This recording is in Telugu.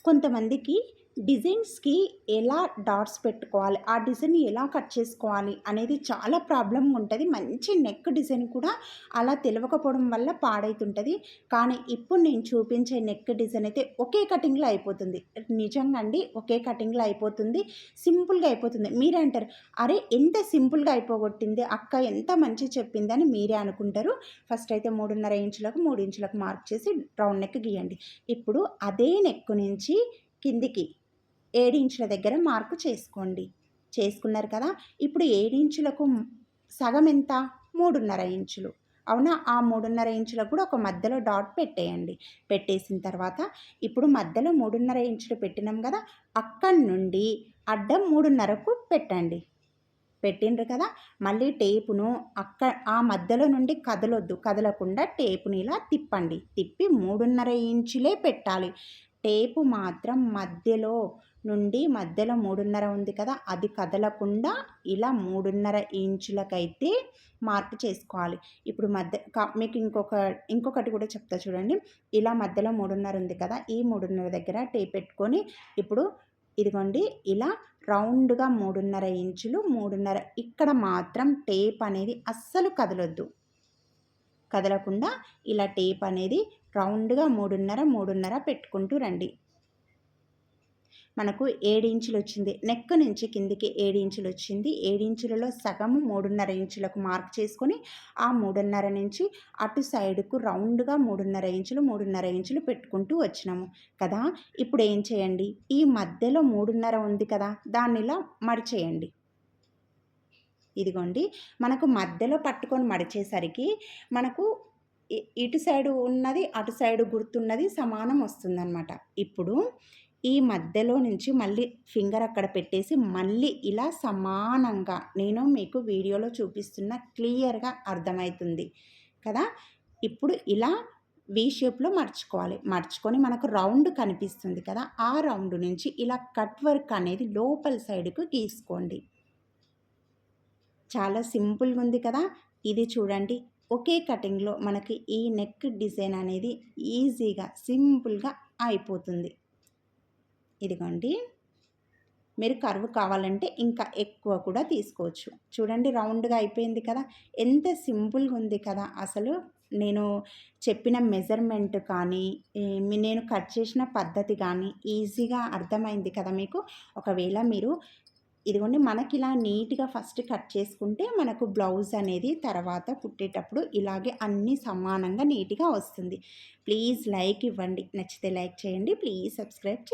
కొంతమందికి డిజైన్స్‌కి ఎలా డాట్స్ పెట్టుకోవాలి, ఆ డిజైన్ ఎలా కట్ చేసుకోవాలి అనేది చాలా ప్రాబ్లమ్‌గా ఉంటది. మంచి నెక్ డిజైన్ కూడా అలా తెలవకపోవడం వల్ల పాడైతుంటది. కానీ ఇప్పుడు నేను చూపించే నెక్ డిజైన్ అయితే ఒకే కటింగ్‌లో అయిపోతుంది. నిజంగా అండి, ఒకే కటింగ్‌లో అయిపోతుంది. సింపుల్‌గా అయిపోతుంది. మీరే అంటారు, "అరే! ఎంత సింపుల్‌గా అయిపోగొట్టింది అక్క, ఎంత మంచిగా చెప్పింది" అని మీరే అనుకుంటారు. ఫస్ట్ అయితే 3.5 ఇంచులకు 3 ఇంచులకు మార్క్ చేసి రౌండ్ నెక్ గీయండి. ఇప్పుడు అదే నెక్ నుంచి కిందికి 7 ఇంచుల దగ్గర మార్కు చేసుకోండి. చేసుకున్నారు కదా! ఇప్పుడు 7 ఇంచులకు సగం ఎంత? 3.5 ఇంచులు. అవునా? ఆ 3.5 ఇంచులకు కూడా ఒక మధ్యలో డాట్ పెట్టేయండి. పెట్టేసిన తర్వాత ఇప్పుడు మధ్యలో 3.5 ఇంచులు పెట్టినాం గదా! అక్కడి నుండి అడ్డం 3.5కు పెట్టండి. పెట్టిండ్రు కదా! మళ్ళీ టేపును ఆ మధ్యలో నుండి కదలొద్దు. కదలకుండా టేపుని ఇలా తిప్పండి. తిప్పి 3.5 ఇంచులే పెట్టాలి. టేపు మాత్రం మధ్యలో 3.5 ఉంది కదా! అది కదలకుండా ఇలా 3.5 ఇంచులకైతే మార్క్ చేసుకోవాలి. ఇప్పుడు మీకు ఇంకొకటి కూడా చెప్తా చూడండి. ఇలా మధ్యలో 3.5 ఉంది కదా! ఈ 3.5 దగ్గర టేప్ పెట్టుకొని ఇప్పుడు ఇదిగోండి ఇలా రౌండ్‌గా 3.5 ఇంచులు, 3.5 ఇక్కడ మాత్రం టేప్ అనేది అస్సలు కదలొద్దు. కదలకుండా ఇలా టేప్ అనేది రౌండ్‌గా 3.5, 3.5 పెట్టుకుంటూ రండి. మనకు 7 ఇంచులొచ్చింది. నెక్ నుంచి కిందికి 7 ఇంచులొచ్చింది. 7 ఇంచులలో సగము 3.5 ఇంచులకు మార్క్ చేసుకొని, ఆ 3.5 నుంచి అటు సైడ్‌కు రౌండ్‌గా 3.5 ఇంచులు పెట్టుకుంటూ వచ్చినాము కదా! ఇప్పుడు ఏం చేయండి, ఈ మధ్యలో 3.5 ఉంది కదా! దాన్నిలా మడిచేయండి. ఇదిగోండి, మనకు మధ్యలో పట్టుకొని మడిచేసరికి మనకు ఇటు సైడు ఉన్నది, అటు సైడు గుర్తున్నది సమానం వస్తుందనమాట. ఇప్పుడు ఈ మధ్యలో నుంచి మళ్ళీ ఫింగర్ అక్కడ పెట్టేసి మళ్ళీ ఇలా సమానంగా నేను మీకు వీడియోలో చూపిస్తున్న క్లియర్‌గా అర్థమవుతుంది కదా! ఇప్పుడు ఇలా వి షేప్‌లో మడుచుకోవాలి. మడుచుకొని మనకు రౌండ్ కనిపిస్తుంది కదా! ఆ రౌండ్ నుంచి ఇలా కట్ వర్క్ అనేది లోపల సైడ్‌కు గీసుకోండి. చాలా సింపుల్‌గా ఉంది కదా! ఇది చూడండి, ఒకే కటింగ్‌లో మనకి ఈ నెక్ డిజైన్ అనేది ఈజీగా, సింపుల్‌గా అయిపోతుంది. ఇదిగోండి, మీరు కర్వ్ కావాలంటే ఇంకా ఎక్కువ కూడా తీసుకోవచ్చు. చూడండి, రౌండ్‌గా అయిపోయింది కదా! ఎంత సింపుల్‌గా ఉంది కదా! అసలు నేను చెప్పిన మెజర్‌మెంట్ కానీ, నేను కట్ చేసిన పద్ధతి కానీ ఈజీగా అర్థమైంది కదా మీకు. ఒకవేళ మీరు ఇదిగోండి, మనకిలా నీట్‌గా ఫస్ట్ కట్ చేసుకుంటే మనకు బ్లౌజ్ అనేది తర్వాత కుట్టేటప్పుడు ఇలాగే అన్నీ సమానంగా నీట్‌గా వస్తుంది. ప్లీజ్ లైక్ ఇవ్వండి. నచ్చితే లైక్ చేయండి. Please subscribe